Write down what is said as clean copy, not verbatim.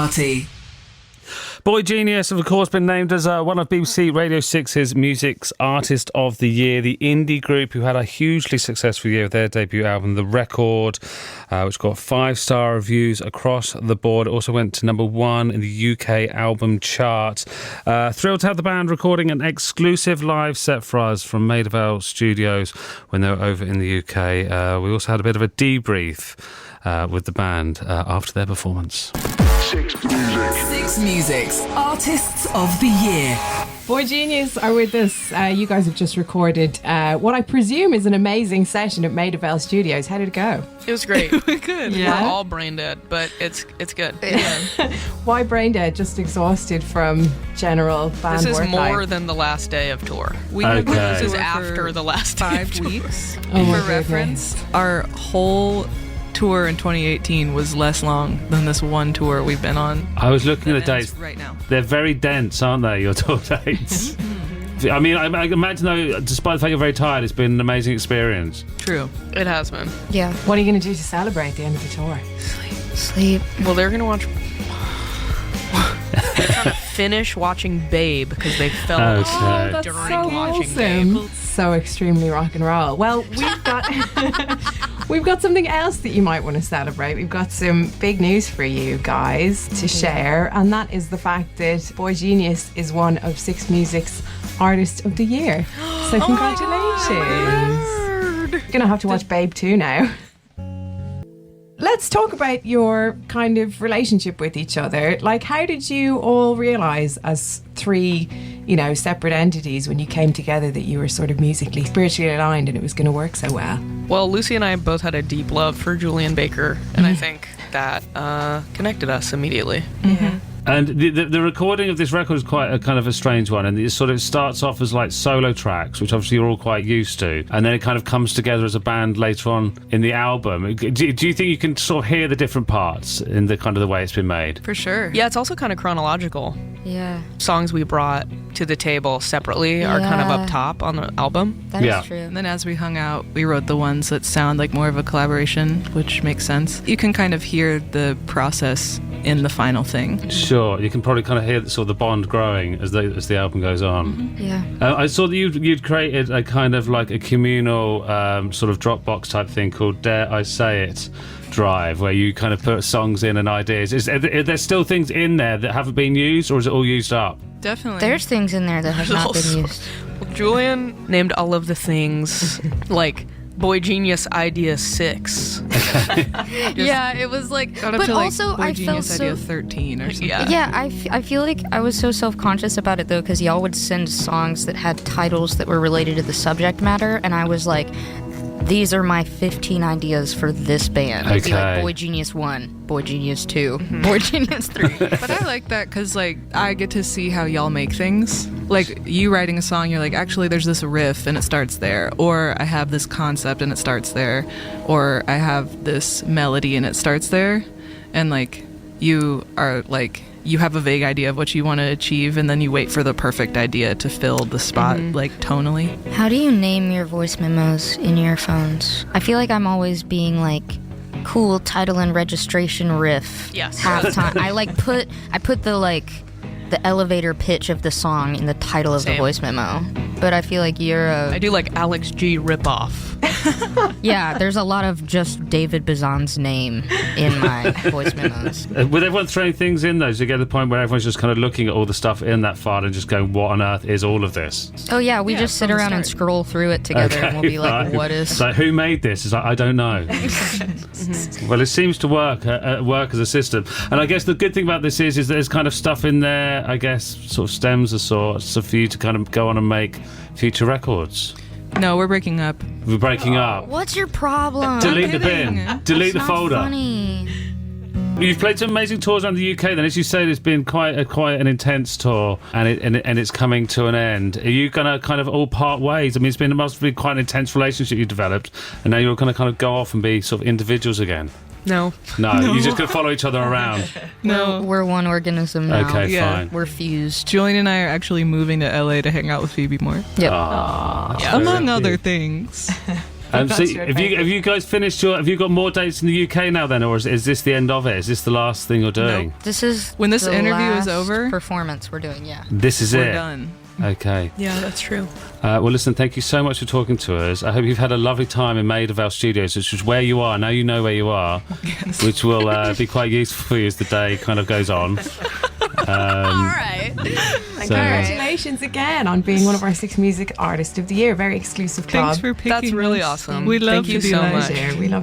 Party. Boygenius have, of course, been named as one of BBC Radio 6's Music's Artist of the Year. The indie group who had a hugely successful year with their debut album, The Record, which got 5-star reviews across the board. It also went to number 1 in the UK album chart. Thrilled to have the band recording an exclusive live set for us from Maida Vale Studios when they were over in the UK. We also had a bit of a debrief with the band after their performance. Six Music's Artists of the Year. Boygenius are with us. You guys have just recorded what I presume is an amazing session at Maida Vale Studios. How did it go? It was great. Good. Yeah. We're all brain dead, but it's good. Yeah. Why brain dead? Just exhausted from general band This is work more life? than the last day of tour. We have been on This is tour after for the last day 5 of tour. weeks. Oh my For reference, goodness. our whole tour in 2018 was less long than this one tour we've been on. I was looking at the And it's dates. right now. They're very dense, aren't they, your tour dates? I mean, I imagine, though, despite the fact you're very tired, it's been an amazing experience. True. It has been. Yeah. What are you going to do to celebrate the end of the tour? Sleep. Well, they're gonna watch. They're trying to finish watching Babe because they fell Okay. asleep Oh, That's during so watching wholesome. Babe. So extremely rock and roll. Well, we've got we've got something else that you might want to celebrate. We've got some big news for you guys to share, and that is the fact that Boygenius is one of Six Music's Artist of the Year. So congratulations. You're gonna have to watch Babe 2 now. Let's talk about your kind of relationship with each other. Like, how did you all realise as three, separate entities when you came together that you were sort of musically, spiritually aligned and it was going to work so well? Well, Lucy and I both had a deep love for Julian Baker, and I think that connected us immediately. Yeah. And the recording of this record is quite a kind of a strange one, and it sort of starts off as like solo tracks, which obviously you're all quite used to, and then it kind of comes together as a band later on in the album. Do you think you can sort of hear the different parts in the kind of the way it's been made? For sure. Yeah, it's also kind of chronological. Yeah. Songs we brought to the table separately are kind of Yeah. up top on the album. That is Yeah. true. And then as we hung out, we wrote the ones that sound like more of a collaboration, which makes sense. You can kind of hear the process in the final thing. Sure, you can probably kind of hear sort of the bond growing as the album goes on. Yeah. I saw that you'd created a kind of like a communal sort of Dropbox type thing called Dare I Say It Drive, where you kind of put songs in and ideas. Are there still things in there that haven't been used, or is it all used up? Definitely. There's things in there that have not been used. Well, Julian named all of the things like Boygenius Idea 6. Yeah, it was like, Got up but to like also I felt Boygenius Idea so. 13 or something. Yeah. Yeah, I feel like I was so self-conscious about it though, because y'all would send songs that had titles that were related to the subject matter, and I was like, these are my 15 ideas for this band. It'd be like Okay. Boygenius 1, Boygenius 2, Boygenius 3. But I like that because, like, I get to see how y'all make things. Like, you writing a song, you're like, actually, there's this riff and it starts there. Or I have this concept and it starts there. Or I have this melody and it starts there. And, like, you are, like, you have a vague idea of what you want to achieve, and then you wait for the perfect idea to fill the spot, like, tonally. How do you name your voice memos in your phones? I feel like I'm always being like, cool title and registration riff. Yes. Half time. I put the elevator pitch of the song in the title of the Same. voice memo. But I feel like you're I do like Alex G ripoff. yeah, there's a lot of just David Bazan's name in my voice memos. With everyone throwing things in those, you get to the point where everyone's just kind of looking at all the stuff in that file and just going, what on earth is all of this? Oh yeah, we Yeah, just sit from the around and start. scroll through it together and we'll be like, fine. what is... It's like, who made this? It's like, I don't know. Well, it seems to work as a system. And I guess the good thing about this is there's kind of stuff in there, I guess, sort of stems of sorts, so for you to kind of go on and make future records. No, we're breaking up. We're breaking up. What's your problem? Delete the kidding. bin. Delete the It's not folder. funny. You've played some amazing tours around the UK. Then, as you said, it's been quite an intense tour, and it's coming to an end. Are you going to kind of all part ways? I mean, it must be quite an intense relationship you developed, and now you're going to kind of go off and be sort of individuals again. No. No, you're just going to follow each other around. No. We're one organism now. Okay, Yeah. fine. We're fused. Julian and I are actually moving to LA to hang out with Phoebe more. Yep. That's Among very other cute. things. So That's your have you guys finished have you got more dates in the UK now then, or is this the end of it? Is this the last thing you're doing? This is When this the interview is last over, performance we're doing, yeah. This is we're it. done. Okay. Yeah, that's true. Well, listen, thank you so much for talking to us. I hope you've had a lovely time in Maidavale Studios, which is where you are. Now you know where you are, which will be quite useful for you as the day kind of goes on. All right. And congratulations again on being one of our 6 Music Artist of the Year. Very exclusive club. Thanks for picking That's really us. awesome. We love Thank you to do so that. much. We love